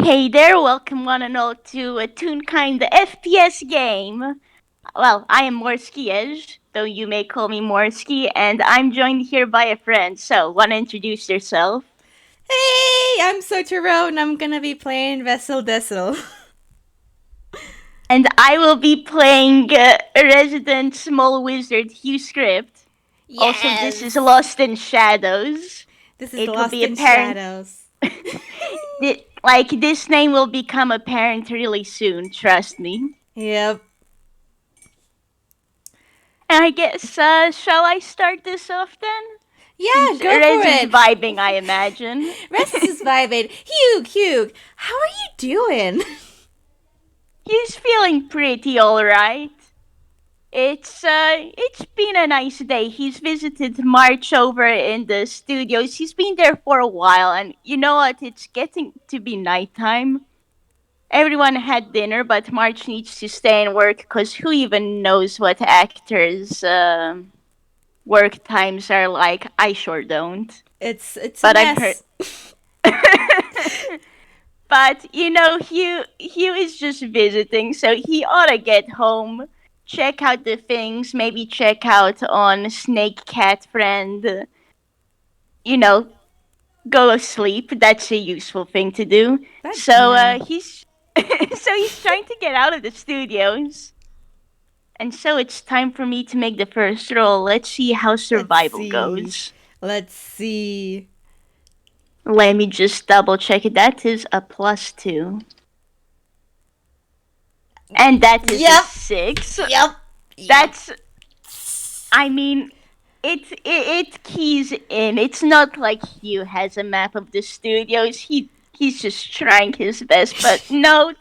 Hey there, welcome one and all to Toonkind, the FPS game. Well, I am Morski, though you may call me Morski, and I'm joined here by a friend. So, wanna introduce yourself? Hey, I'm Sotoro and I'm gonna be playing Vessel Dessel. And I will be playing Resident Small Wizard Hugh Script. Also, this is Yes! Lost in Shadows. This is It will Lost be in apparent. Shadows. This name will become apparent really soon, trust me. Yep. And I guess, shall I start this off then? Yeah, Since go for Rez is it. vibing, I imagine. Rest is vibing. Hugh, how are you doing? He's feeling pretty alright. It's been a nice day. He's visited March over in the studios. He's been there for a while, and you know what? It's getting to be nighttime. Everyone had dinner, but March needs to stay and work because who even knows what actors' work times are like? I sure don't. It's a But I've heard. mess. But Hugh is just visiting, so he ought to get home, check out the things, maybe check out on Snake Cat Friend. You know, go to sleep. That's a useful thing to do. That So yeah. he's so he's trying to get out of the studios, and so it's time for me to make the first roll. Let's see how Let's survival see. goes. Let's see. Let me just double check it. That is a +2. And that is a Yep. 6. Yep. Yep. That's, I mean, it keys in. It's not like Hugh has a map of the studios. He's just trying his best. But no,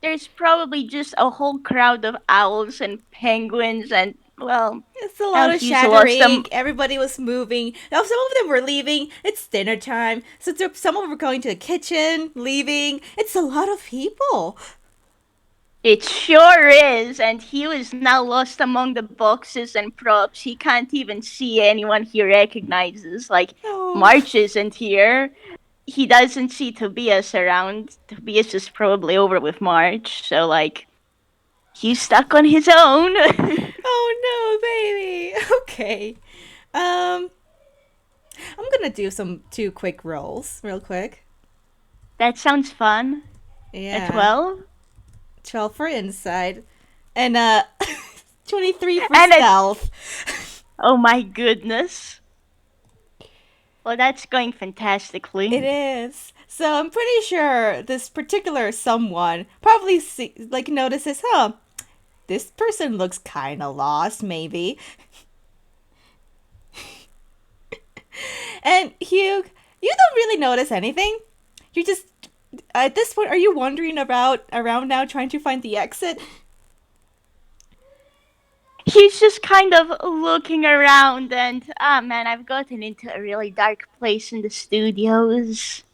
there's probably just a whole crowd of owls and penguins, and well, It's a now lot of he's lost shattering. them. Everybody was moving. Now some of them were leaving. It's dinner time. So some of them were going to the kitchen, leaving. It's a lot of people. It sure is, and Hugh is now lost among the boxes and props. He can't even see anyone he recognizes. Like, Oh, March isn't here. He doesn't see Tobias around. Tobias is probably over with March, so like he's stuck on his own. oh no, baby. Okay. Um, I'm gonna do some two quick rolls, real quick. That sounds fun. A Yeah, 12 12 for inside, and 23 for and a stealth. oh my goodness. Well, that's going It fantastically. is. So I'm pretty sure this particular someone probably notices, huh? This person looks kind of lost, maybe. And Hugh, you don't really notice anything. You just at this point, are you wandering about around now, trying to find the exit? He's just kind of looking around, and ah man, I've gotten into a really dark place in the studios.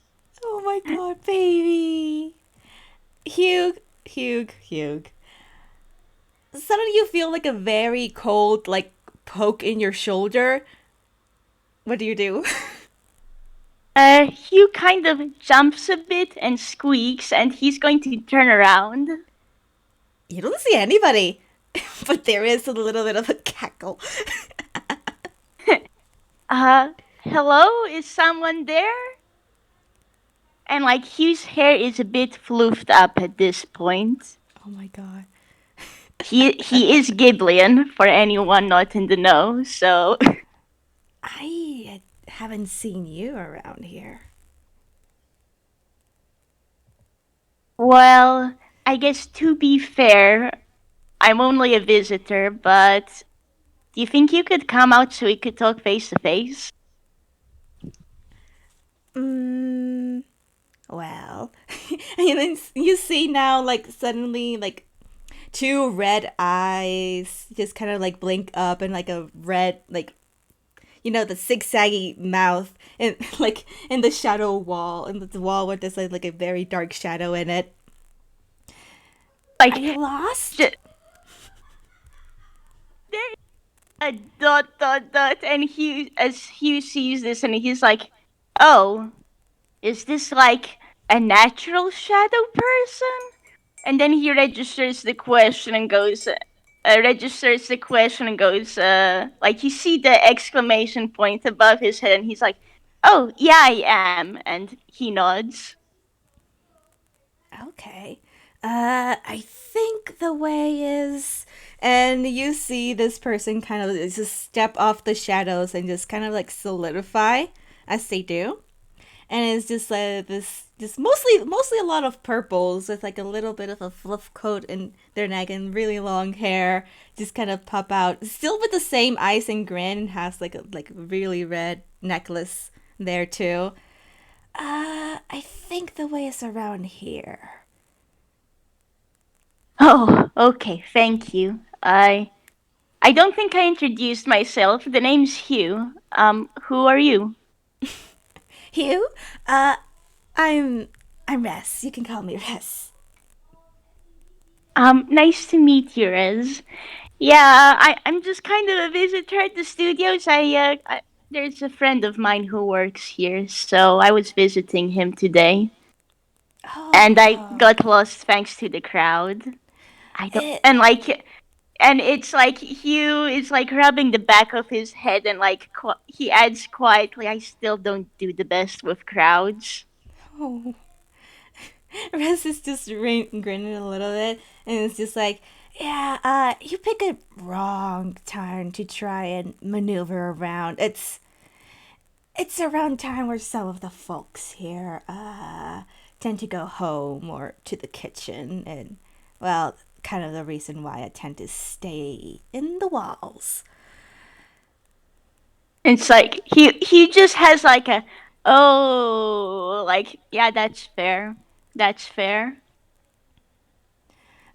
Oh my god, baby, Hugh. Suddenly, you feel like a very cold, like poke in your shoulder. What do you do? Hugh kind of jumps a bit and squeaks, and he's going to turn around. You don't see anybody, but there is a little bit of a cackle. Hello? Is someone there? And like Hugh's hair is a bit floofed up at this point. Oh my god. He is Giblian for anyone not in the know, so I haven't seen you around here. well, I guess to be fair, I'm only a visitor, but do you think you could come out so we could talk face to face? Mm, well, and then you see now, like suddenly, like two red eyes just kind of like blink up, and like a red, like the zigzaggy mouth, and like in the shadow wall, in the wall where there's like a very dark shadow in it. Are Like, you lost? j- there is a dot, and Hugh, as Hugh sees this, and he's like, "Oh, is this like a natural shadow person? And then he registers the question and goes, like you see the exclamation point above his head, and he's like, "Oh yeah, I am," and he nods. Okay. I think the way is. And you see this person kind of just step off the shadows and just kind of like solidify as they do. And it's just like this, just mostly a lot of purples with like a little bit of a fluff coat in their neck and really long hair just kind of pop out. Still with the same eyes and grin, and has like a really red necklace there too. I think the way is around here. Oh, okay, thank you. I don't think I introduced myself. The name's Hugh. Who are you? Hugh, uh, I'm I'm Ress. You can call me Ress. Nice to meet you, Rez. Yeah, I'm just kind of a visitor at the studios. There's a friend of mine who works here, so I was visiting him today, and I Oh, got lost thanks to the crowd. I don't, it and like, and it's like Hugh is like rubbing the back of his head, and like he adds quietly, "I still don't do the best with crowds." oh, Ress is just grinning a little bit, and it's just like, yeah, you pick a wrong time to try and maneuver around. It's around time where some of the folks here tend to go home or to the kitchen, and well, kind of the reason why I tend to stay in the walls. It's like he just has like a, oh, like yeah, that's fair. That's fair.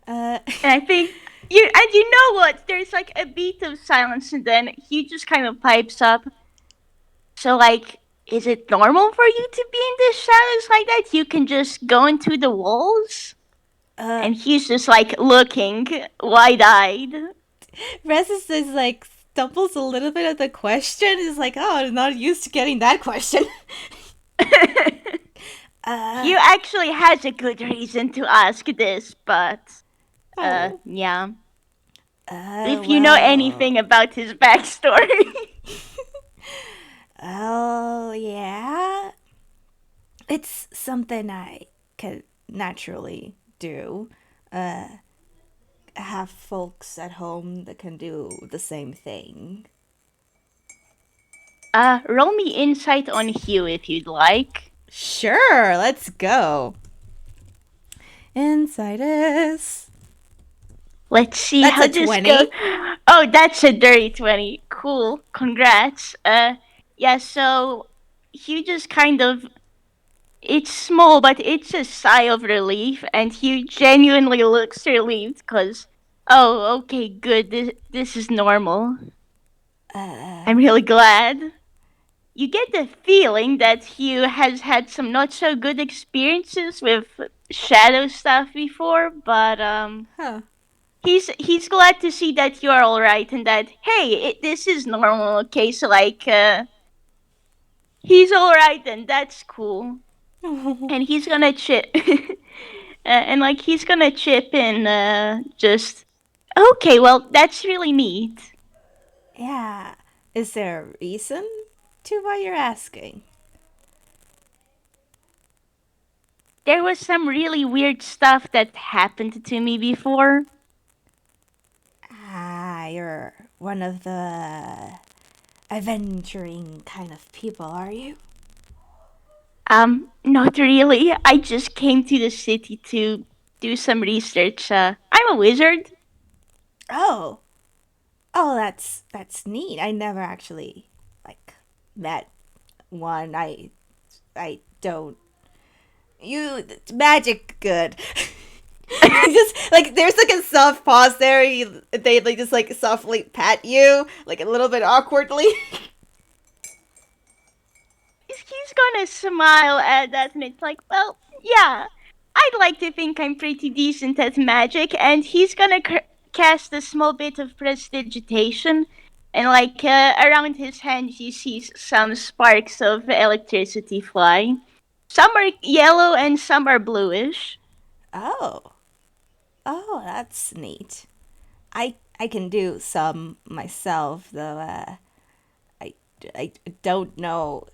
Uh, And I think you know what? There's like a beat of silence, and then he just kind of pipes up. So like, is it normal for you to be in the shadows like that? You can just go into the walls, uh, and he's just like looking wide-eyed. Rez is like stumbles a little bit at the question. Is like, oh, I'm not used to getting that question. uh, Hugh actually has a good reason to ask this, but oh, yeah. If you know well, anything about his backstory. oh yeah, it's something I can naturally do. Uh, have folks at home that can do the same thing. Roll me insight on Hugh if you'd like. Sure, let's go. Insiders. Let's see That's how a this goes. 20. Oh, that's a dirty 20. Cool. Congrats. Yeah, so Hugh just kind of. It's small, but it's a sigh of relief, and Hugh genuinely looks relieved because. Oh, okay, good. This is normal. Uh, I'm really glad. You get the feeling that Hugh has had some not so good experiences with shadow stuff before, but huh. he's glad to see that you're all right and that hey, this is normal. Okay, so like he's all right and that's cool, and he's gonna chip and like he's gonna chip in just okay. Well, that's really neat. Yeah. Is there a reason to why you're asking? There was some really weird stuff that happened to me before. Ah, you're one of the adventuring kind of people, are you? Not really. I just came to the city to do some research. I'm a wizard. Oh, oh, that's neat. I never actually like met one. I don't. You magic good. Just like there's like a soft pause there. They like just like softly pat you, like a little bit awkwardly. He's gonna smile at that, and it's like, well, yeah, I'd like to think I'm pretty decent at magic, and he's gonna cast a small bit of prestidigitation, and like around his hand, he sees some sparks of electricity fly. Some are yellow and some are bluish. Oh, oh, that's neat. I can do some myself, though. I I don't know.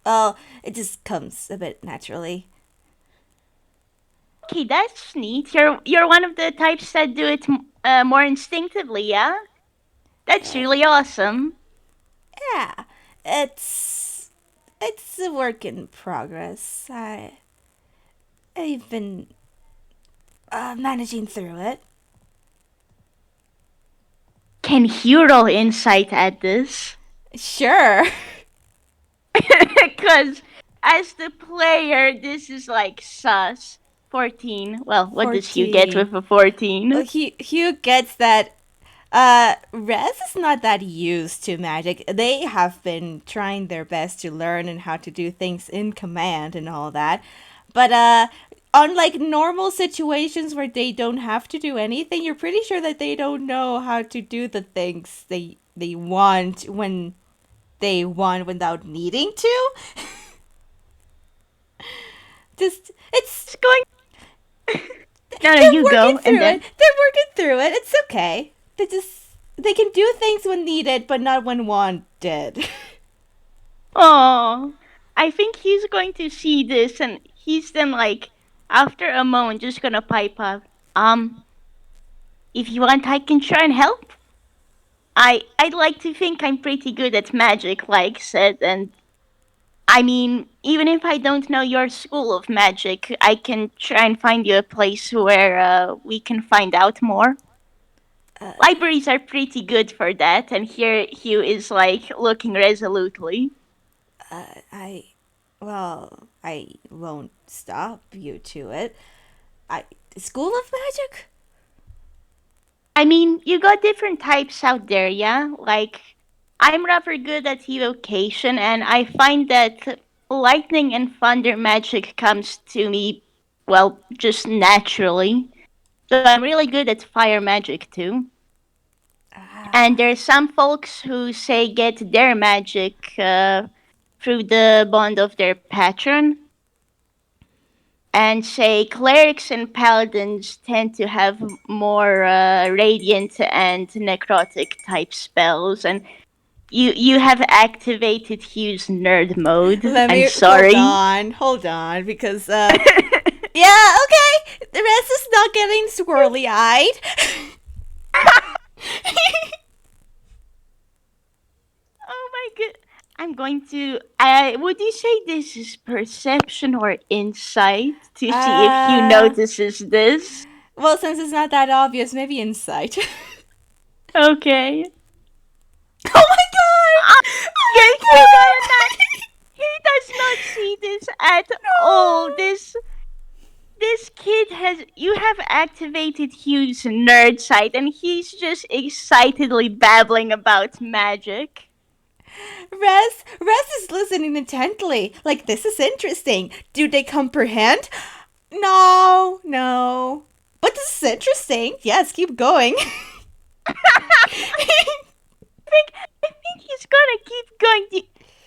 Well, it just comes a bit naturally. Okay, that's neat. You're one of the types that do it more instinctively, yeah? That's Eh, really awesome. yeah, it's a work in progress. I've been managing through it. Can you roll insight at this? Sure. Because as the player, this is like sus. 14. Well, what does Hugh get 14. with a 14? Hugh gets that. Rez is not that used to magic. They have been trying their best to learn and how to do things in command and all that. But on like normal situations where they don't have to do anything, you're pretty sure that they don't know how to do the things they want when they want without needing to. Just it's It's going. No, no, they're you working go, and through it. then. They're working through it. It's okay. They can do things when needed, but not when wanted. Oh, I think he's going to see this, and he's then like, after a moment, just gonna pipe up. If you want, I can try and help. I'd like to think I'm pretty good at magic, like said, and I mean, even if I don't know your school of magic, I can try and find you a place where we can find out more. Libraries are pretty good for that, and here Hugh is like looking resolutely. I, well, I won't stop you to it. I School of Magic. I mean, you got different types out there, yeah? Like, I'm rather good at evocation, and I find that lightning and thunder magic comes to me, well, just naturally. So I'm really good at fire magic too. And Ah, there's some folks who say get their magic through the bond of their patron, and say clerics and paladins tend to have more radiant and necrotic type spells. And you have activated Hugh's nerd mode. let I'm me sorry. hold on, because yeah, okay. The rest is not getting swirly eyed. Oh my god. I'm going to. Would you say this is perception or insight to see if Hugh uh, notices this? well, since it's not that obvious, maybe insight. Okay. Oh my god! Ah, Oh yeah, Hugh got a nine. my god! He does not see this at all. No! This kid has you have activated Hugh's nerd side, and he's just excitedly babbling about magic. Res is listening intently. Like, this is interesting. Do they comprehend? No, no. But this is interesting. Yes, keep going. I think he's gonna keep going.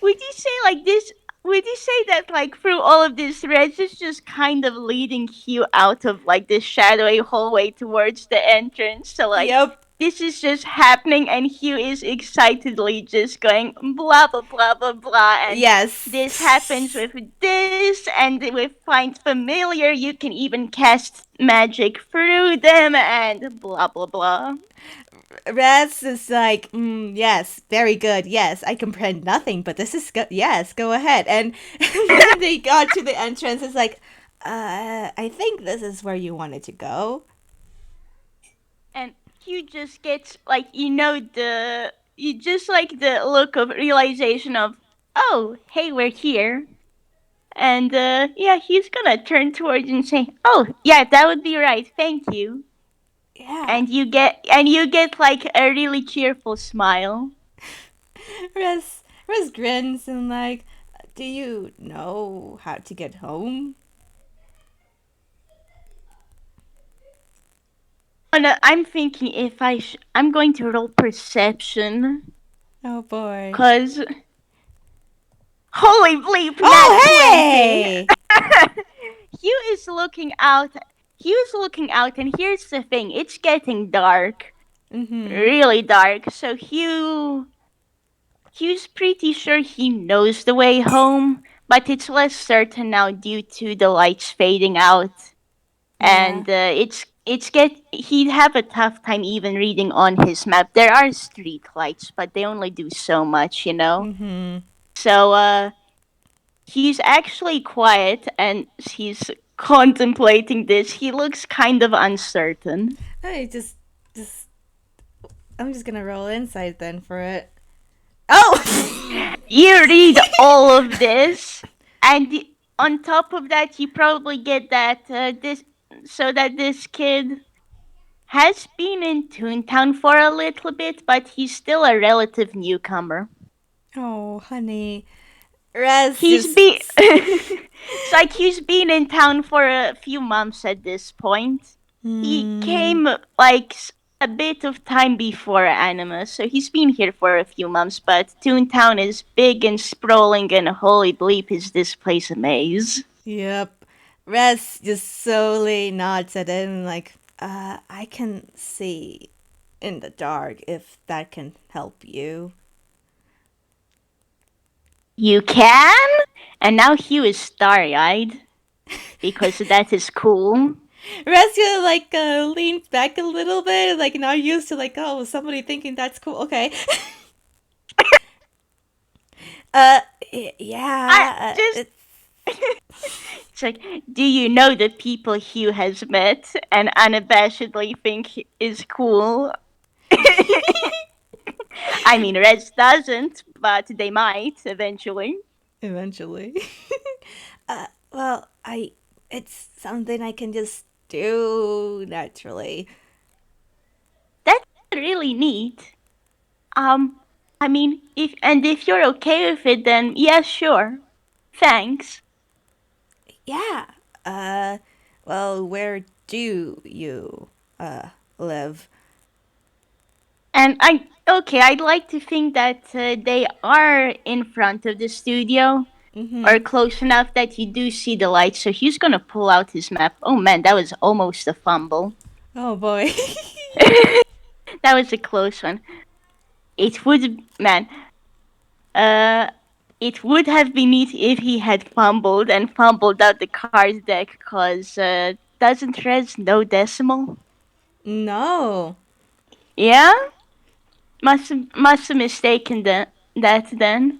Would you say like this? Would you say that like through all of this, Reg is just kind of leading Hugh out of like this shadowy hallway towards the entrance? So like Yep. this is just happening, and Hugh is excitedly just going blah blah blah blah blah, and this happens Yes. with this, and with find familiar, you can even cast magic through them, and blah blah blah. Res is like, yes, very good. Yes, I comprehend nothing, but this is yes, go ahead. And, and then they got to the entrance. It's like, I think this is where you wanted to go. And Hugh just gets like the you just like the look of realization of, oh hey, we're here. And yeah, he's gonna turn towards you and say, oh yeah, that would be right, thank you. Yeah. And you get like a really cheerful smile. Res grins and like, do you know how to get home? And I'm thinking if I'm going to roll perception, Oh boy. cause Holy bleep, nat Oh, 20. hey! Hugh is looking out. Hugh's looking out, and here's the thing: it's getting dark, Mm-hmm. really dark. So Hugh's pretty sure he knows the way home, but it's less certain now due to the lights fading out, Yeah. and he'd have a tough time even reading on his map. There are street lights, but they only do so much, you know. Mm-hmm. So he's actually quiet and he's contemplating this. He looks kind of uncertain. I just, I'm just gonna roll insight then for it. Oh! You read all of this, and on top of that, you probably get that this kid has been in Toontown for a little bit, but he's still a relative newcomer. Oh, honey. Rez He's been just. it's like he's been in town for a few months at this point. He Hmm. came like a bit of time before Anima, so he's been here for a few months, but Toontown is big and sprawling, and holy bleep is this place a maze. Yep. Rez just slowly nods at it and like, I can see in the dark if that can help you. You can? And now Hugh is starry-eyed, because that is cool. Rez like leans back a little bit, like not used to like, oh, somebody thinking that's cool. Okay. uh, I yeah. just It's like, do you know the people Hugh has met and unabashedly think is cool? I mean, Reds doesn't, but they might eventually. Eventually. Well, it's something I can just do naturally. That's really neat. Um, I mean, if you're okay with it, then yeah, sure. Thanks. Yeah. Uh, well, where do you live? And I'd like to think that they are in front of the studio or Mm-hmm. close enough that you do see the lights. So he's gonna pull out his map. Oh man, that was almost a fumble. Oh boy. That was a close one. It would, man. Uh, it would have been neat if he had fumbled and fumbled out the card deck. Cause doesn't Rez know decimal? No. Yeah, must have mistaken that then.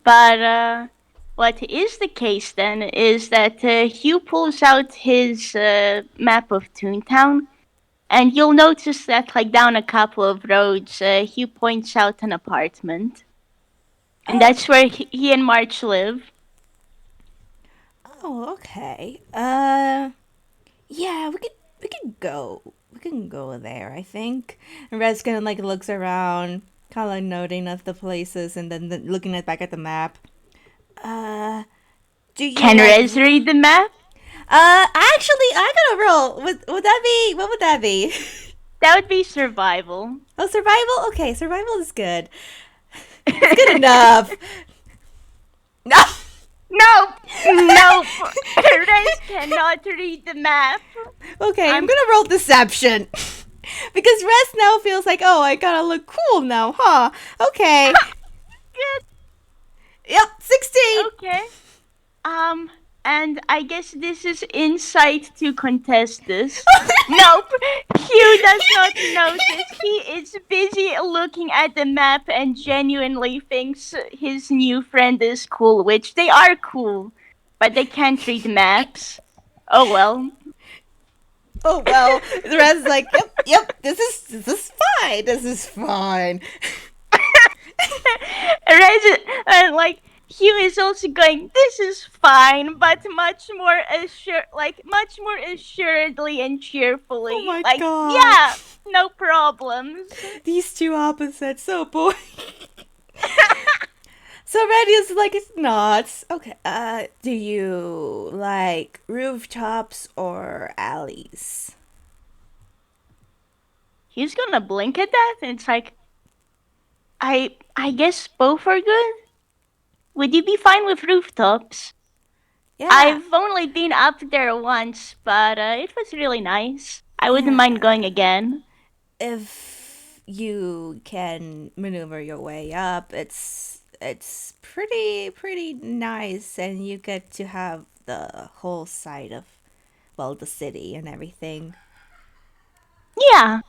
But what is the case then is that Hugh pulls out his map of Toontown, and you'll notice that, like down a couple of roads, Hugh points out an apartment, and Oh. that's where he and March live. Oh, okay. Yeah, we can go. We can go there, I think. And Red's kind of like looks around, kind of like noting of the places, and then looking at back at the map. Uh, do you Can like? Rez read the map? Actually, I gotta roll. Would that be? What would that be? That would be survival. Oh, survival. Okay, survival is good. It's good enough. No. Nope, nope. Rez cannot read the map. Okay, I'm I'm gonna roll deception. Because Rest now feels like, oh, I gotta look cool now, huh? Okay. good. Yep, 16. Okay. And I guess this is insight to contest this. Nope, Hugh does not notice. He is busy looking at the map and genuinely thinks his new friend is cool, which they are cool, but they can't read maps. Oh well. Oh well, the rest is like, yep, this is fine. This is fine. Like Hugh is also going, this is fine, but much more assuredly and Oh cheerfully. my Like, god. yeah, no problems. These two opposites, oh boy. So Red is like it's not. Okay. Do you like rooftops or alleys? He's gonna blink at that, and it's like, I guess both are good. Would you be fine with rooftops? Yeah. I've only been up there once, but it was really nice. I wouldn't mind going Yeah. again. If you can maneuver your way up, it's pretty nice, and you get to have the whole side of, well, the city and everything. Yeah,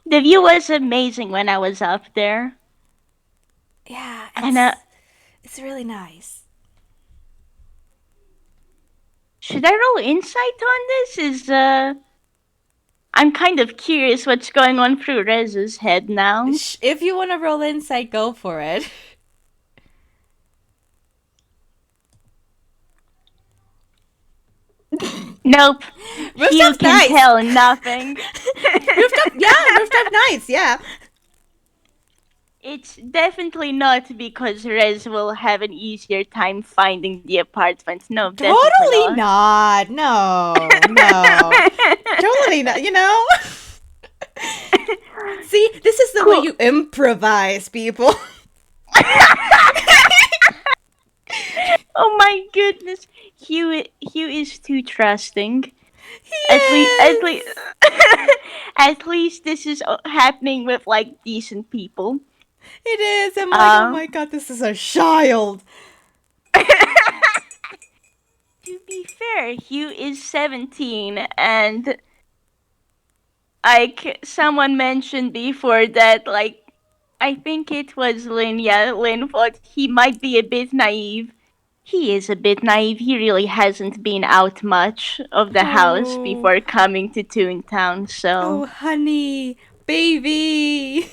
the view was amazing when I was up there. Yeah, And it's really nice. should I roll insight on this? I'm kind of curious what's going on through Rez's head now. If you want to roll insight, go for it. Nope, Hugh Rooftop's can nice. tell nothing. Rooftop nice. Yeah. It's definitely not because Rez will have an easier time finding the apartment. No, definitely Totally not. not. No, no. Totally not. See, this is the way Cool. you improvise, people. Oh my goodness, Hugh is too trusting. At least, Yes. at least this is happening with like decent people. It is. I'm like, oh Uh, my god, this is a child. to be fair, Hugh is 17, and like someone mentioned before that, like I think it was Lynn. Yeah, Lynn thought he might be a bit naive. He is a bit naive. He really hasn't been out much of the house Oh, before coming to Toontown, so oh, honey, baby.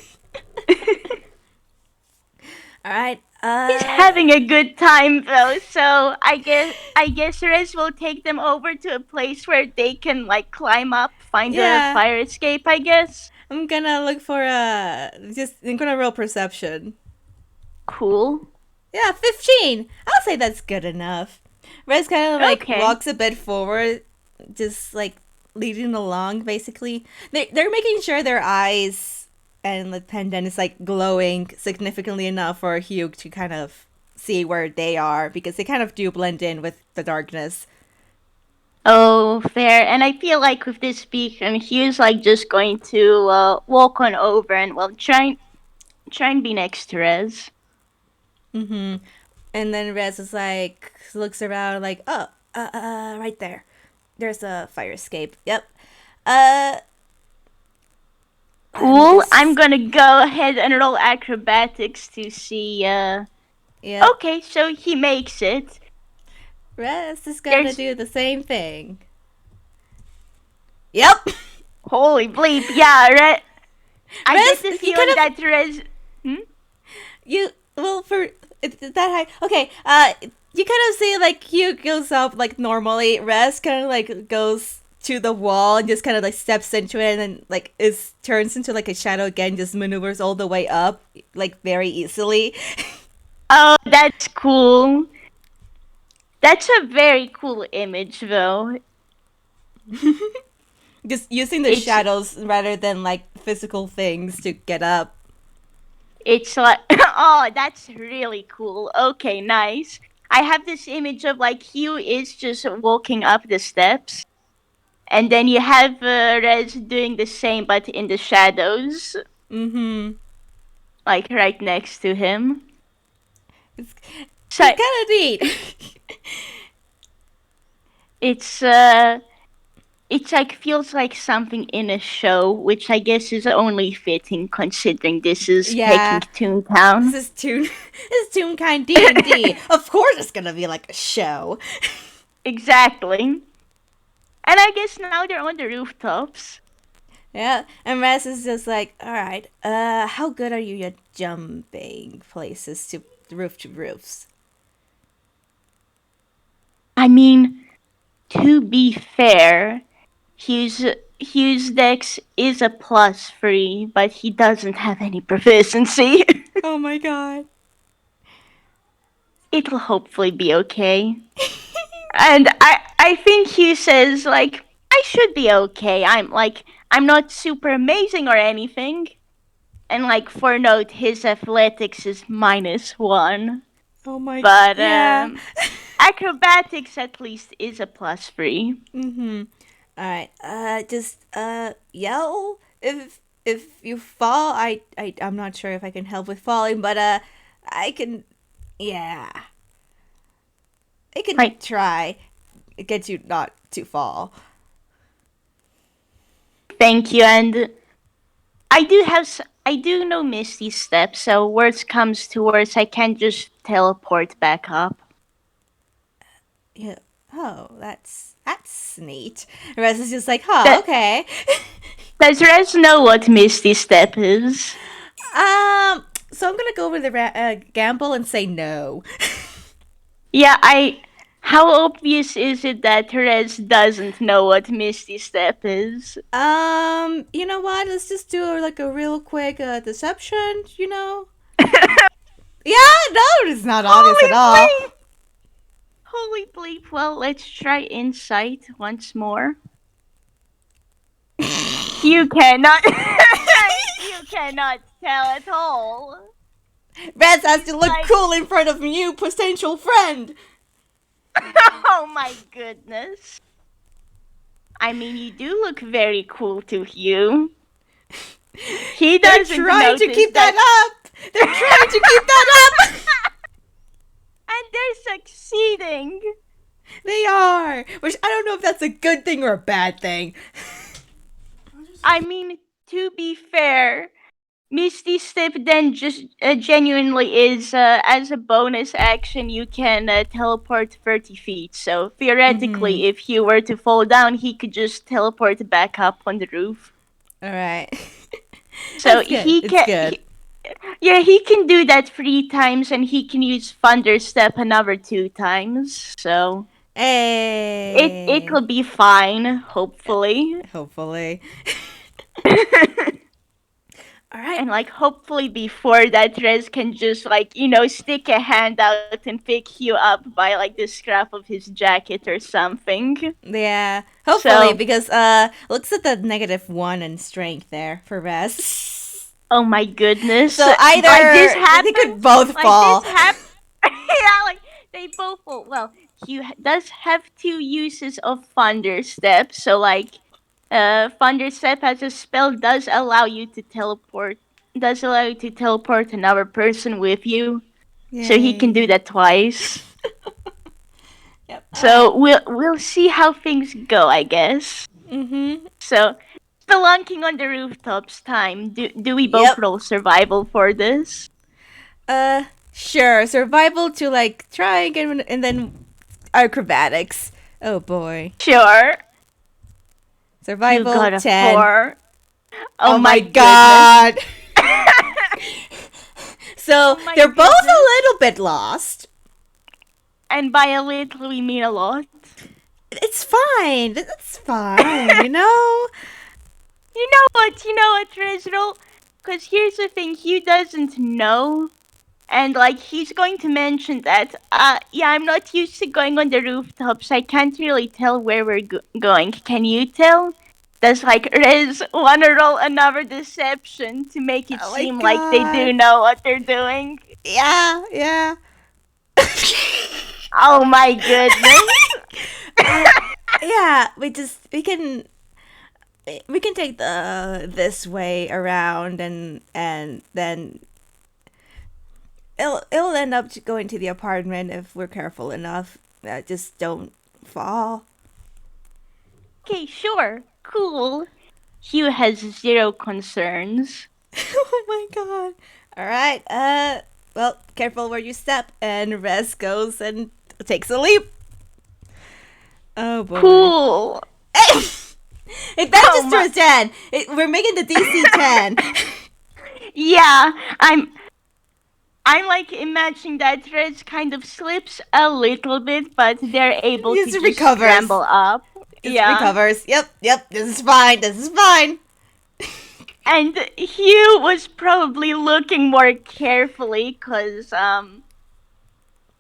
All right. he's having a good time though. So I guess Rez will take them over to a place where they can like climb up, find a Yeah. fire escape. I guess. I'm gonna look for I'm gonna roll perception. Cool. Yeah, 15. I'll say that's good enough. Rez kind of like Okay. walks a bit forward, just like leading along. Basically, they're making sure their eyes and the pendant is like glowing significantly enough for Hugh to kind of see where they are, because they kind of do blend in with the darkness. Oh, fair. And I feel like with this beacon, Hugh's like just going to walk on over and well try and be next to Rez. Mm-hmm. And then Rez is like looks around like, oh, right there. There's a fire escape. Yep. Uh, let me Cool. I'm just. gonna go ahead and roll acrobatics to see. Yep. Okay, so he makes it. Rez is gonna There's do the same thing. Yep. holy bleep. Yeah, I get the Rez, you kind feeling of that Rez. Hmm? you well for it's that high. Okay. You kind of see like Hugh goes up like normally. Rez kind of like goes to the wall and just kind of like steps into it, and then like is turns into like a shadow again. Just maneuvers all the way up like very easily. Oh, that's cool. That's a very cool image, though. Just using the It's shadows rather than like physical things to get up. it's like oh, that's really cool. Okay, nice. I have this image of like Hugh is just walking up the steps, and then you have Rez doing the same but in the shadows, Mm-hmm. like right next to him. It's So it's kind of neat. it's it's like feels like something in a show, which I guess is only fitting considering this is taking Yeah, this Toontown. is Toon. This is Toonkind D&D. Of course, it's gonna be like a show. Exactly. And I guess now they're on the rooftops. Yeah, and Raz is just like, all right. How good are you at jumping places to roofs? I mean, to be fair, Hughes Hughes Dex is a +3, but he doesn't have any proficiency. Oh my god. It'll hopefully be okay. And I think Hugh says like I should be okay. I'm not super amazing or anything. And like for note, his athletics is -1. Oh my. But Yeah. acrobatics at least is a plus three. Mm-hmm. All right. Just yell if you fall. I'm not sure if I can help with falling, but I can. Yeah, I can Right. try get you not to fall. Thank you. And I do know Misty Step, so worst comes to worst, I can just teleport back up. Yeah. Oh, that's neat. Rez is just like, huh, That okay. does Rez know what Misty Step is? So I'm gonna go with the gamble and say no. Yeah, I. How obvious is it that Rez doesn't know what Misty Step is? You know what? Let's just do like a real quick deception. You know? Yeah, no, it's not obvious at Holy all. bleep! Holy bleep! Well, let's try insight once more. You cannot. You cannot tell at all. Rez has He's to look like, cool in front of you, potential friend. oh my goodness. I mean, you do look very cool to Hugh. He They're doesn't trying to notice keep that. that up. They're trying to keep that up. And they're succeeding. They are, which I don't know if that's a good thing or a bad thing. I mean, to be fair, Misty Step then just genuinely is, as a bonus action, you can teleport 30 feet. So Mm-hmm. theoretically, if he were to fall down, he could just teleport back up on the roof. All right. So That's good. It's good. Yeah, he can do that 3 times, and he can use Thunder Step another 2 times. So Hey. it'll be fine, hopefully. Hopefully. All right. And like hopefully before that, Rez can just like stick a hand out and pick you up by like the scruff of his jacket or something. Yeah. Hopefully, So, because looks at the -1 and strength there for Rez. oh my goodness, So like this either they could happens, both like this fall. happens. Yeah, like they both will. Well, he does have 2 uses of Thunder Step, so like, Thunder Step as a spell does allow you to teleport. Does allow you to teleport another person with you, so he can Yay. do that twice. Yep. All right. So we'll see how things go, I guess. Mm-hmm. So spelunking on the rooftops time. Do we both Yep. roll survival for this? Sure. Survival to like try again, and then acrobatics. Oh boy. Sure. You Survival got a 10. 4. Oh Oh my my goodness. god. So Oh my they're both a goodness. little bit lost. And by a little we mean a lot. It's fine. It's fine, you know? You know what, Reginald? Because here's the thing, Hugh doesn't know. And like he's going to mention that, yeah, I'm not used to going on the rooftops. I can't really tell where we're going. Can you tell? Does like Rez wanna roll another deception to make it Oh my seem like they do god. know what they're doing? Yeah, yeah. Oh my goodness. uh, yeah, we can take the this way around and then it'll end up going to the apartment if we're careful enough. Just don't fall. Okay, sure. Cool. Hugh has zero concerns. Oh my god. All right. Well, careful where you step. And Rez goes and takes a leap. Oh boy. Cool. It manages Oh to my. a 10. We're making the DC 10. Yeah, I'm like imagining that Rez kind of slips a little bit, but they're able to Just just recovers. scramble up. Just Yeah. recovers. Yep. This is fine. This is fine. And Hugh was probably looking more carefully because,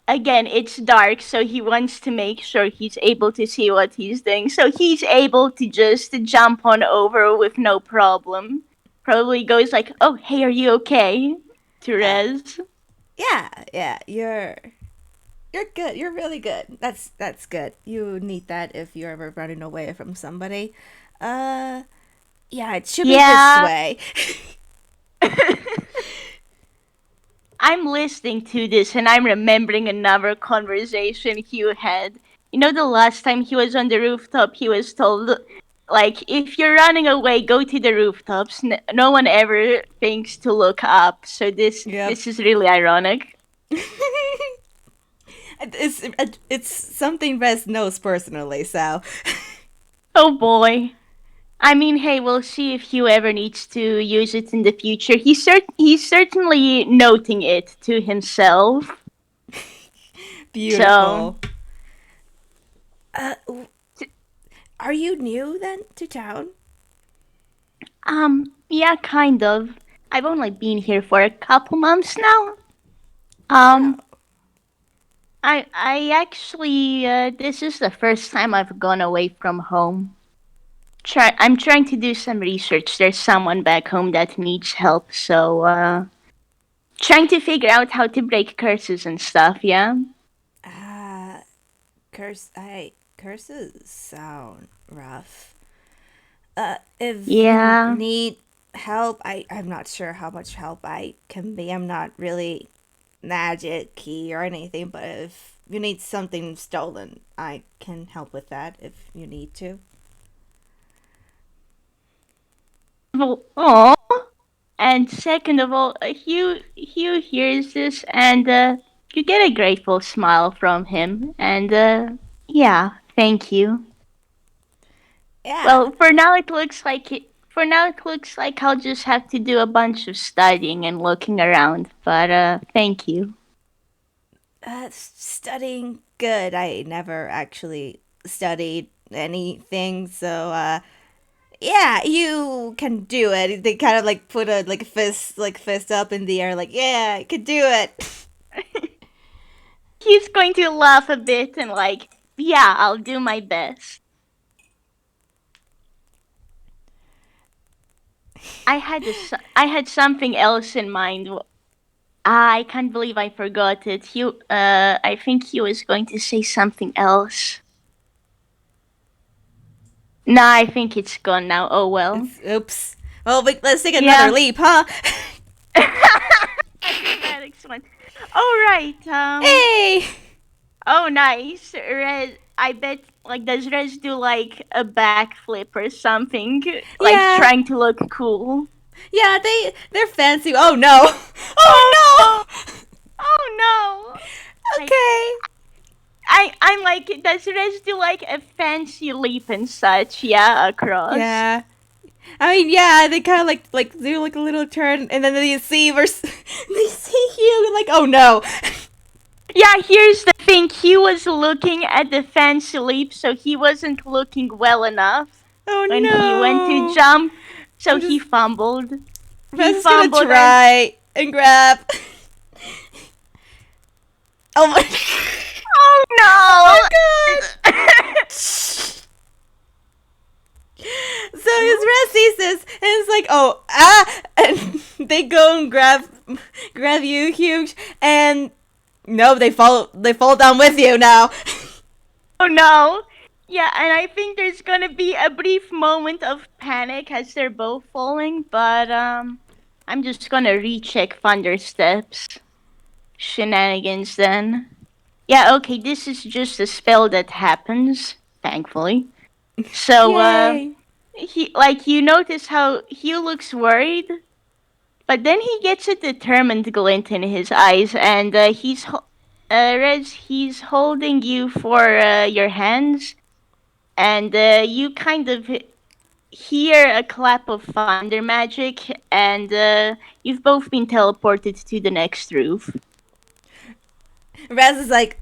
again, it's dark, so he wants to make sure he's able to see what he's doing. So he's able to just jump on over with no problem. Probably goes like, "Oh, hey, are you okay?" to Uh, Rez. yeah. You're You're good. You're really good. That's good. You need that if you're ever running away from somebody. Uh, yeah, it should be this Yeah. way. I'm listening to this and I'm remembering another conversation Hugh had. You know, the last time he was on the rooftop, he was told, like, if you're running away, go to the rooftops. No one ever thinks to look up. So this Yep. this is really ironic. it's it's something Rez knows personally, so Oh boy. I mean, hey, we'll see if Hugh ever needs to use it in the future. He's certainly noting it to himself. So, beautiful. Uh, are you new then to town? yeah, kind of. I've only been here for a couple months now. Oh, Um, I actually, this is the first time I've gone away from home. I'm trying to do some research. There's someone back home that needs help, so, trying to figure out how to break curses and stuff, yeah? uh, curses sound rough. If you Yeah. need help, I'm not sure how much help I can be. I'm not really magic key or anything, but if you need something stolen, I can help with that if you need to. Well, oh, and second of all, Hugh hears this, and you get a grateful smile from him, and yeah, thank you. Yeah, Well, for now it looks like I'll just have to do a bunch of studying and looking around. But thank you. studying good. I never actually studied anything, so yeah, you can do it. They kind of like put a fist up in the air, like yeah, I could do it. He's going to laugh a bit and like, yeah, I'll do my best. I had something else in mind. I can't believe I forgot it. I think he was going to say something else. Nah, I think it's gone now. Oh well. It's oops. Well, but let's take another Yeah. leap, huh? Acrobatics one. Oh right. Hey! Oh nice. Rez. I bet. Like, does Rez do like a backflip or something? Like Yeah, trying to look cool. yeah, they're fancy. Oh no! Oh Oh no! Oh no! no! Like Okay. I'm like, does Rez do like a fancy leap and such? Yeah, across. Yeah. I mean, yeah, they kind of like do like a little turn, and then they see they see Hugh, like, oh no! Yeah, here's the thing. He was looking at the fancy leap, so he wasn't looking well enough Oh when he went to no! jump, so I'm he just fumbled. He Rez is gonna fumbled and try and grab. Oh my! oh Oh my no! god! So his Red sees this and it's like, oh and they go and grab you, Hugh, and no, they fall down with you now. Oh no! Yeah, and I think there's gonna be a brief moment of panic as they're both falling, but I'm just gonna recheck Thunder Steps shenanigans then. Yeah, okay, this is just a spell that happens, thankfully. So, Yay! he like you notice how Hugh looks worried, but then he gets a determined glint in his eyes, and Rez, he's holding you for your hands, and you kind of hear a clap of thunder magic, and you've both been teleported to the next roof. Raz is like,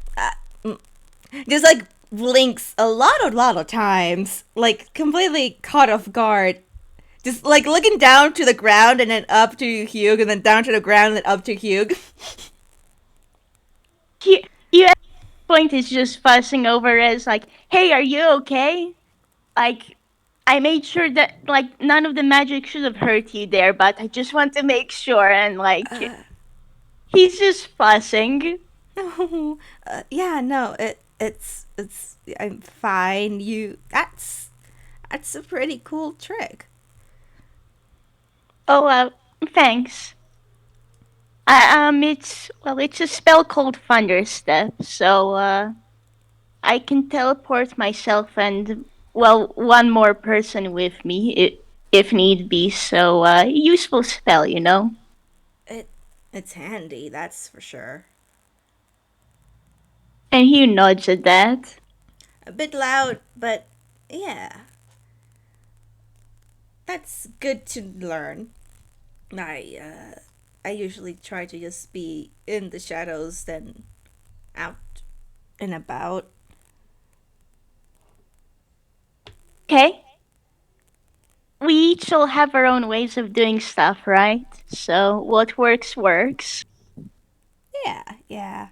just like blinks a lot of times, like completely caught off guard. Just like looking down to the ground and then up to Hugh, and then down to the ground and then up to Hugh. You at this point is just fussing over Rez, like, "Hey, are you okay? Like, I made sure that like none of the magic should have hurt you there, but I just want to make sure." And like, he's just fussing. No, yeah, no, it's I'm fine. That's a pretty cool trick. Oh, thanks. It's a spell called Thunderstep, so I can teleport myself and one more person with me if need be. So useful spell, you know. It it's handy, that's for sure. And Hugh nods at that. A bit loud, but yeah, that's good to learn. I usually try to just be in the shadows than out and about. Okay, we each all have our own ways of doing stuff, right? So what works works. Yeah, yeah.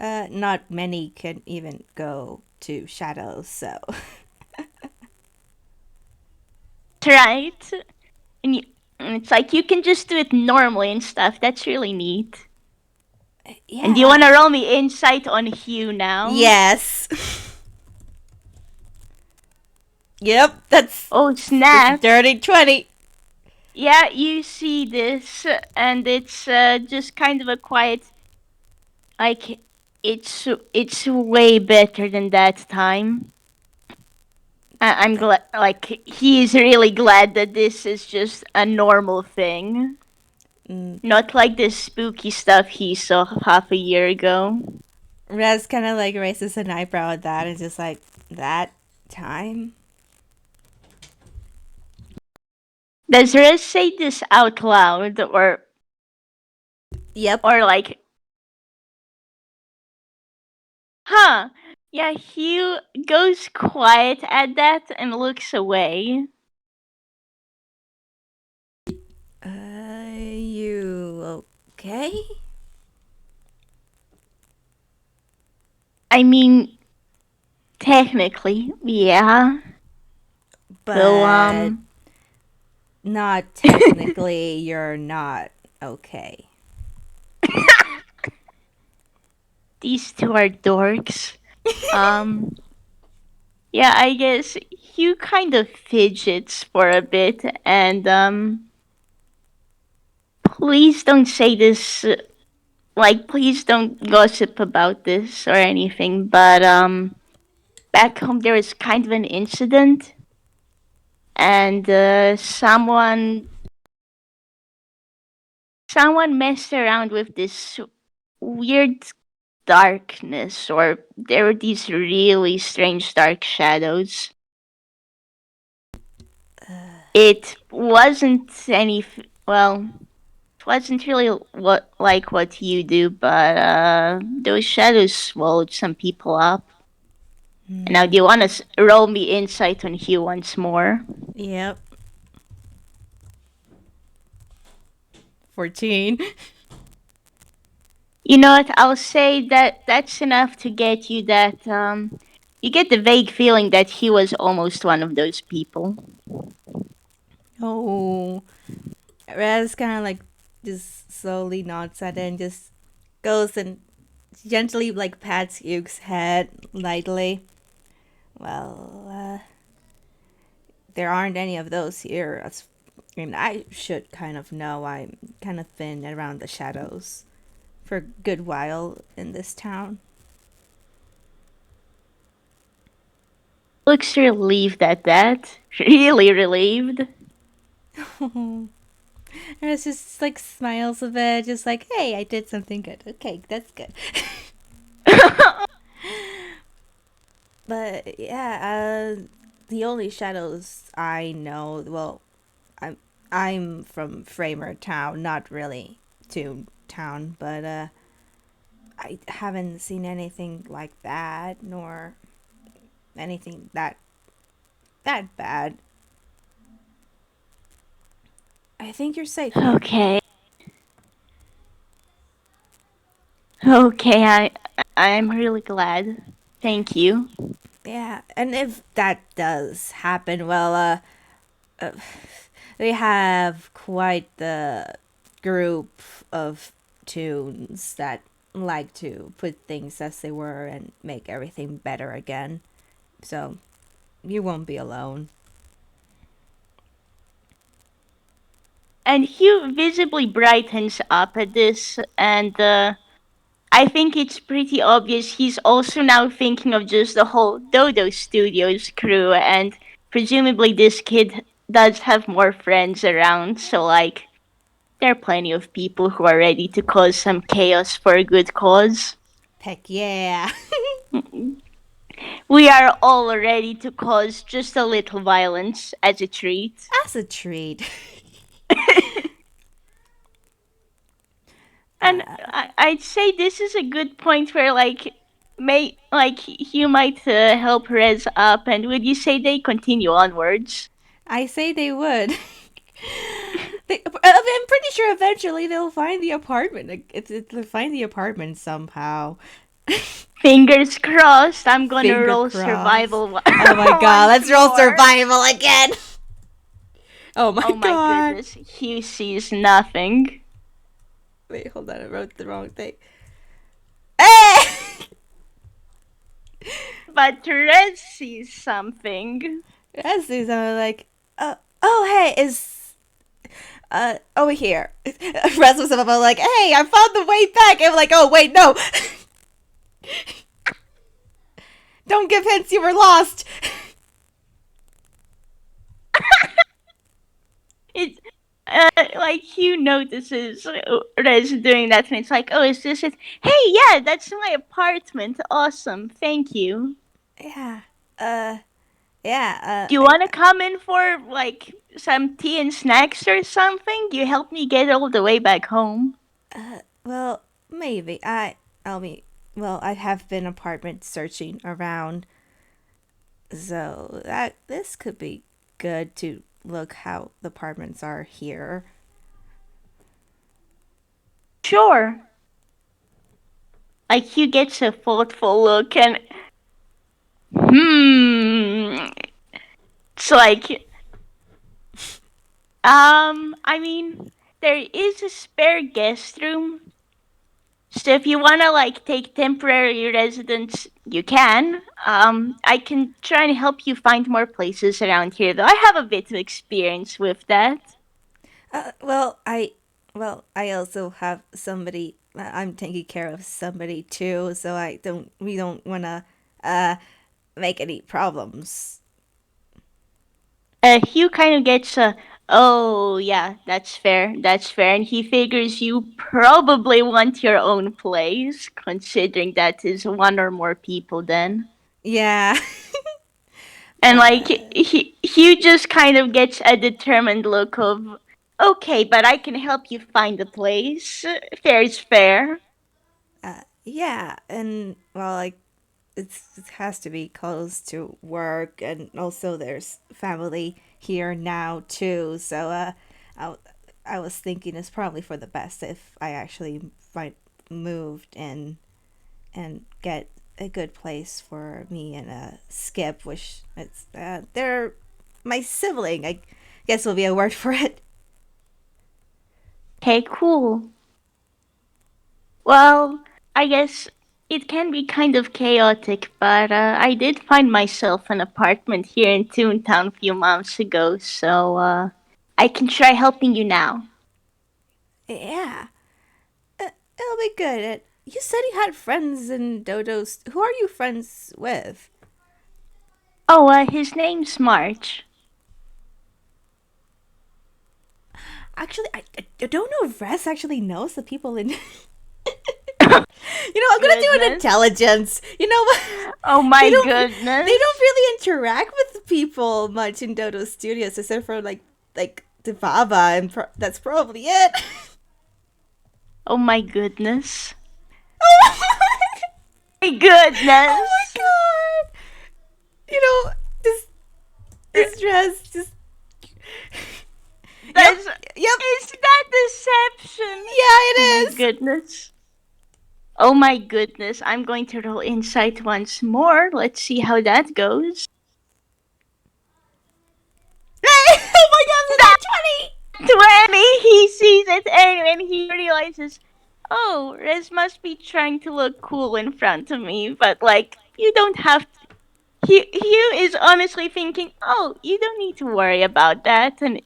Not many can even go to shadows, so Right? And, you, and it's like you can just do it normally and stuff. That's really neat. And do you yeah. want to roll me insight on Hugh now? Yes. Yep, Oh that's a snap! dirty 20. Yeah, you see this, and it's just kind of a quiet. Like it's way better than that time. I'm glad. Like he's really glad that this is just a normal thing, Mm. not like this spooky stuff he saw half a year ago. Rez kind of like raises an eyebrow at that and just like, that time? Does Rez say this out loud, Yep. or like, huh? Yeah, Hugh goes quiet at that and looks away. You okay? I mean, technically, yeah. Though, But not technically, you're not okay. these two are dorks. Um, yeah, I guess Hugh kind of fidgets for a bit, and please don't say this. Like, please don't gossip about this or anything. But back home there was kind of an incident, and someone messed around with this weird darkness, or there were these really strange dark shadows. It wasn't well, it wasn't really what you do, but those shadows swallowed some people up. And now, Hmm. do you want to roll me insight on Hugh once more? Yep. 14. You know what? I'll say that that's enough to get you that. You get the vague feeling that he was almost one of those people. Oh. Raz kind of like just slowly nods at it and just goes and gently like pats Hugh's head lightly. Well, there aren't any of those here. And I should kind of know. I'm kind of been around the shadows for a good while in this town. Looks relieved at that. Really relieved. And it's just like smiles a bit, just like, hey, I did something good. Okay, that's good. But yeah, the only shadows I know, well, I'm I'm from Framer Town, not really Toon Town, but I haven't seen anything like that, nor anything that bad. I think you're safe here. Okay. Okay, I'm really glad. Thank you. Yeah, and if that does happen, well, uh they have quite the group of tunes that like to put things as they were and make everything better again. So you won't be alone. And Hugh visibly brightens up at this, and I think it's pretty obvious he's also now thinking of just the whole Dodo Studios crew, and presumably this kid does have more friends around, so like, there are plenty of people who are ready to cause some chaos for a good cause. Heck yeah. We are all ready to cause just a little violence as a treat. As a treat. And I'd say this is a good point where you might help Rez up, and would you say they continue onwards? I say they would. I'm pretty sure eventually they'll find the apartment. They'll find the apartment somehow. Fingers crossed. I'm gonna Finger roll crossed. survival Oh my god, once let's roll more. survival again. Oh my Oh my god. goodness, Hugh sees nothing. Wait, hold on, I wrote the wrong thing. Hey! But Rez sees something. Yes, these are like, oh hey, is over here. Rest was about like, hey, I found the way back. And I'm like, oh wait, no. Don't give hints, you were lost. It's like Hugh notices Rez doing that, and it's like, oh, is this it? Hey, yeah, that's my apartment. Awesome, thank you. Yeah, uh, yeah, Do you want to come in for like some tea and snacks or something? You helped me get all the way back home. well, maybe. I'll be, well, I have been apartment searching around, so this could be good to look how the apartments are here. Sure. Like Hugh gets a thoughtful look, and it's like, I mean, there is a spare guest room. So if you wanna like take temporary residence, you can. I can try and help you find more places around here, though. I have a bit of experience with that. Well, I also have somebody. I'm taking care of somebody too, so we don't wanna, uh, make any problems. Hugh kind of gets a, oh yeah, that's fair, and he figures you probably want your own place, considering that is one or more people then. Yeah. And like Hugh just kind of gets a determined look of, okay, but I can help you find a place. Fair is fair. Yeah, and well, like it has to be close to work, and also there's family here now too. So I I was thinking it's probably for the best if I actually find moved in and get a good place for me and Skip, which it's they're my sibling. I guess will be a word for it. Okay, cool. Well, I guess it can be kind of chaotic, but I did find myself an apartment here in Toontown a few months ago, so I can try helping you now. Yeah, it'll be good. You said you had friends in Dodo's. Who are you friends with? Oh, his name's March. Actually, I don't know if Rez actually knows the people in. I'm gonna do an Goodness. intelligence. You know what? Oh my They don't. goodness. They don't really interact with people much in Dodo Studios, except for like the Baba, and that's probably it. Oh my goodness. Oh My oh my goodness. god! You know this dress just. Yep. That's, Yep. is that deception? Yeah, Oh my it is. goodness. Oh my goodness. I'm going to roll insight once more. Let's see how that goes. Oh my god, it's a 20! 20! He sees it and he realizes, oh, Rez must be trying to look cool in front of me, but like, you don't have to. Hugh is honestly thinking, oh, you don't need to worry about that. And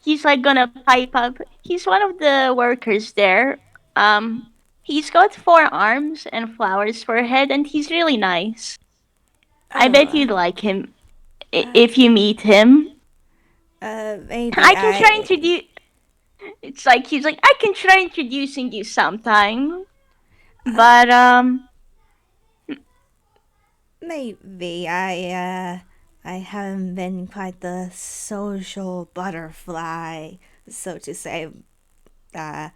he's like gonna pipe up. He's one of the workers there. He's got 4 arms and flowers for a head, and he's really nice. I bet Oh, you'd like him if you meet him. maybe I can try I. introduce. It's like he's like, I can try introducing you sometime, Uh, but maybe I haven't been quite the social butterfly, so to say. Uh,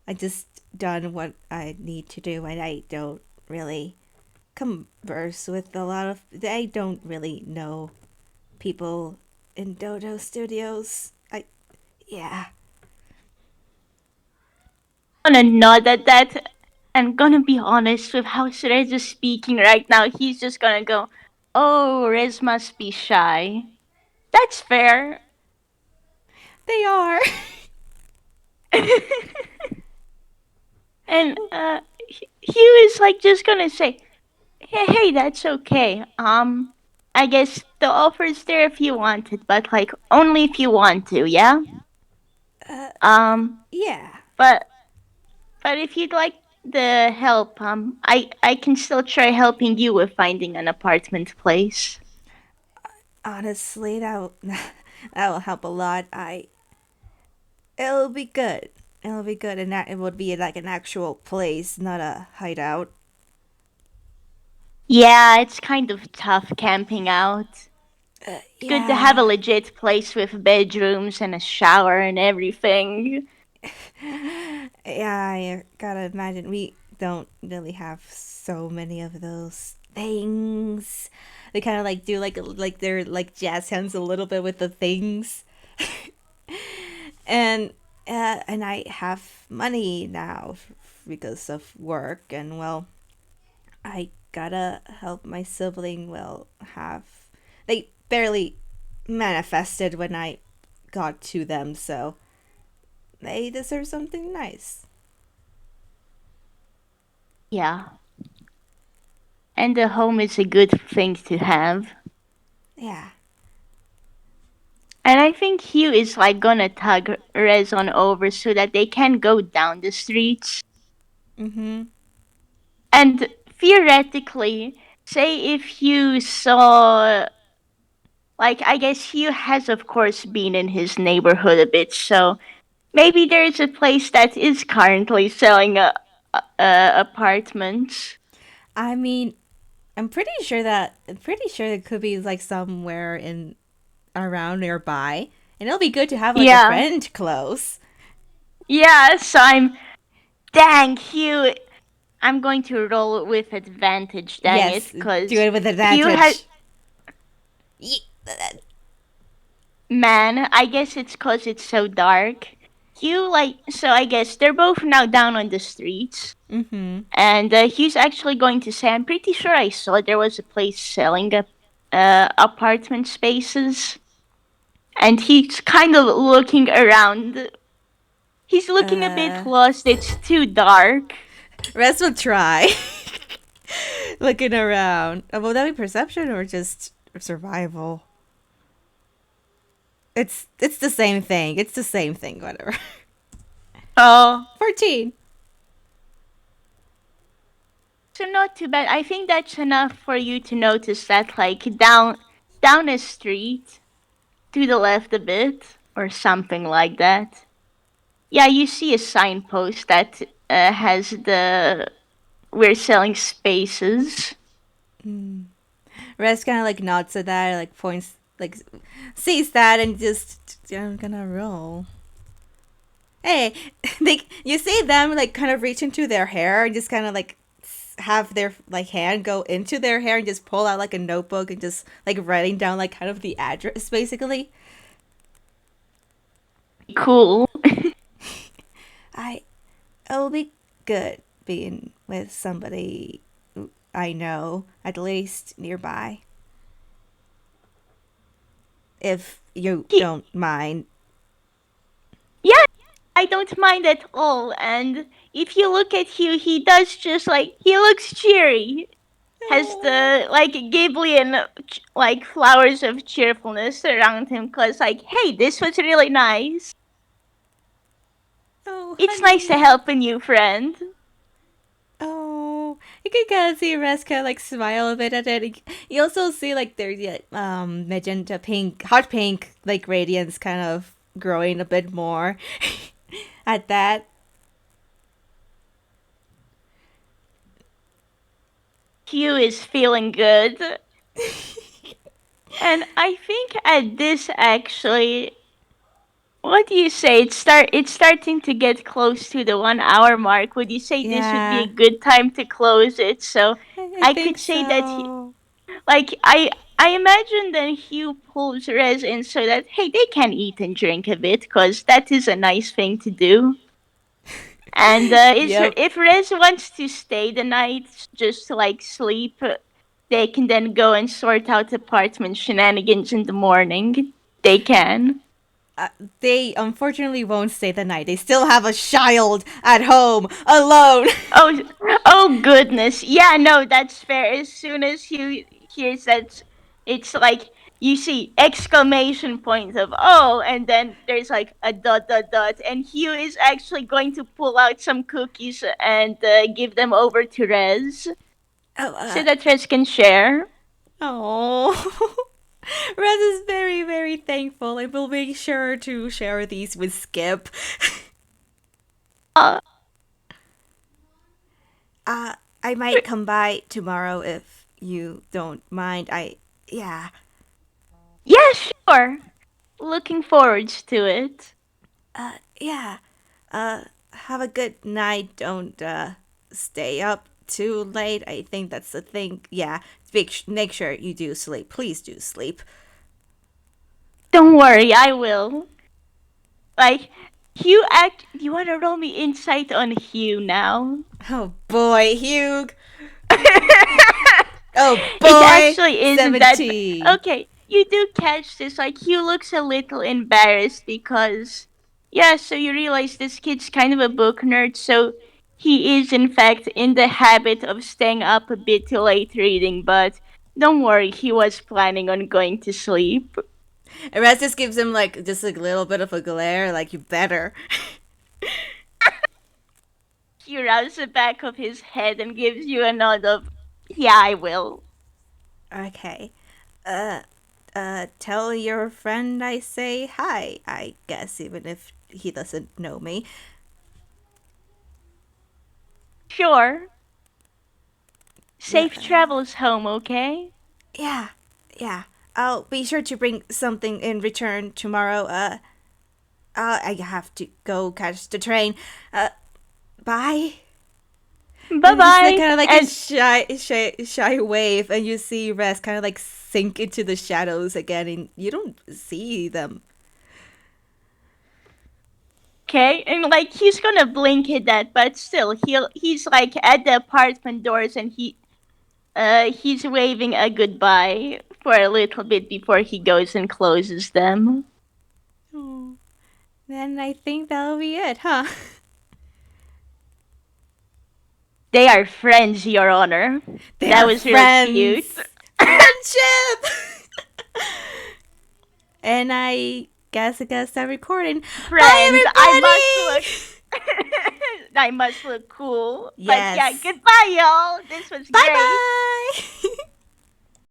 I just done what I need to do, and I don't really converse with a lot of. I don't really know people in Dodo Studios. Yeah. I'm gonna nod at that. And gonna be honest with how Rez is speaking right now. He's just gonna go, "Oh, Rez must be shy." That's fair. They are. And Hugh is like just gonna say, "Hey, that's okay. I guess the offer's there if you want it, but like only if you want to, yeah. uh, Um, yeah. but if you'd like the help, I can still try helping you with finding an apartment place." Honestly, that will help a lot. It'll be good. It'll be good, and that it would be like an actual place, not a hideout. Yeah, it's kind of tough camping out. It's good to have Yeah. a legit place with bedrooms and a shower and everything. Yeah, I gotta imagine we don't really have so many of those things. They kind of like do like they're like jazz hands a little bit with the things, and and I have money now because of work, and well, I gotta help my sibling. Well, have they barely manifested when I got to them, so they deserve something nice. Yeah, and a home is a good thing to have. Yeah. And I think Hugh is like gonna tug Rez on over so that they can go down the streets. Mm-hmm. And theoretically, say if you saw, like, I guess Hugh has, of course, been in his neighborhood a bit, so maybe there's a place that is currently selling apartments. I mean, I'm pretty sure it could be like somewhere in around nearby, and it'll be good to have like a Yeah. friend close. Yeah, so dang, Hugh, I'm going to roll with advantage, dang it, Yes, do because it with Hugh has, advantage. Ye- man, I guess it's because it's so dark. Hugh, like, so I guess they're both now down on the streets. Mm-hmm. And Hugh's actually going to say, I'm pretty sure I saw there was a place selling apartment spaces. And he's kind of looking around. He's looking a bit Uh, lost. It's too dark. Rest will try. Looking around. Will that be perception or just survival? It's the same thing. It's the same thing. Whatever. Oh, 14. so not too bad. I think that's enough for you to notice that, like, down a street to the left a bit, or something like that. Yeah, you see a signpost that has the we're selling spaces. Rest kind of like nods at that, like points, like sees that, and just I'm gonna roll. Hey, they you see them like kind of reach into their hair and just kind of like have their like hand go into their hair and just pull out like a notebook and just like writing down like kind of the address basically. Cool. I It'll be good being with somebody I know at least nearby. If you He, don't mind. yeah, I don't mind at all. And if you look at Hugh, he does just like he looks cheery. Has Oh, the like Ghibli and like flowers of cheerfulness around him. Cause like, hey, this was really nice. oh, It's nice to honey. help a new friend. Oh, you can kind of see Reska like smile a bit at it. You also see like there's magenta pink, hot pink like radiance kind of growing a bit more at that. Hugh is feeling good. And I think at this actually, what do you say? It's starting to get close to the 1 hour mark. Would you say this would be a Yeah, good time to close it? So I I think could say that so. like I imagine that Hugh pulls Rez in so that hey they can eat and drink a bit because that is a nice thing to do. And Yep. if Rez wants to stay the night just to like sleep, they can then go and sort out apartment shenanigans in the morning. They can. Uh, they unfortunately won't stay the night. They still have a child at home alone. Oh, oh goodness. Yeah, no, that's fair. As soon as you hears that, it's like you see exclamation point of oh, and then there's like a dot dot dot, and Hugh is actually going to pull out some cookies and give them over to Rez Oh, so that Rez can share. oh. Red is very, very thankful and will make sure to share these with Skip. Uh, Uh, I might come by tomorrow if you don't mind. Yeah. yeah, sure. Looking forward to it. Yeah. Have a good night. Don't, stay up too late. I think that's the thing. Yeah. Make sure you do sleep. Please do sleep. Don't worry, I will. Like, Hugh act. You want to roll me insight on Hugh now? Oh boy, Hugh. Oh It boy, actually isn't that. 17. Okay, you do catch this. Like, Hugh looks a little embarrassed because. Yeah, so you realize this kid's kind of a book nerd, so he is, in fact, in the habit of staying up a bit too late reading, but don't worry, he was planning on going to sleep. Erastus gives him like just a little bit of a glare, like you better. He rubs the back of his head and gives you a nod of, yeah, I will. Okay. Uh, tell your friend I say hi, I guess, even if he doesn't know me. Sure. Yeah, Safe travels home, okay? yeah, yeah. I'll be sure to bring something in return tomorrow. I have to go catch the train. Bye. Bye And just like bye. kind of like a And shy wave, and you see Res kind of like sink into the shadows again, and you don't see them. okay, and like he's gonna blink at that, but still, he's like at the apartment doors, and he's waving a goodbye for a little bit before he goes and closes them. Oh. Then I think that'll be it, huh? They are friends, Your Honor. They That are was really cute. friends. Friendship. And I guess that recording. Bye, Friends, everybody. I must look cool. But yeah, Yes. goodbye, y'all. This was Bye great. bye.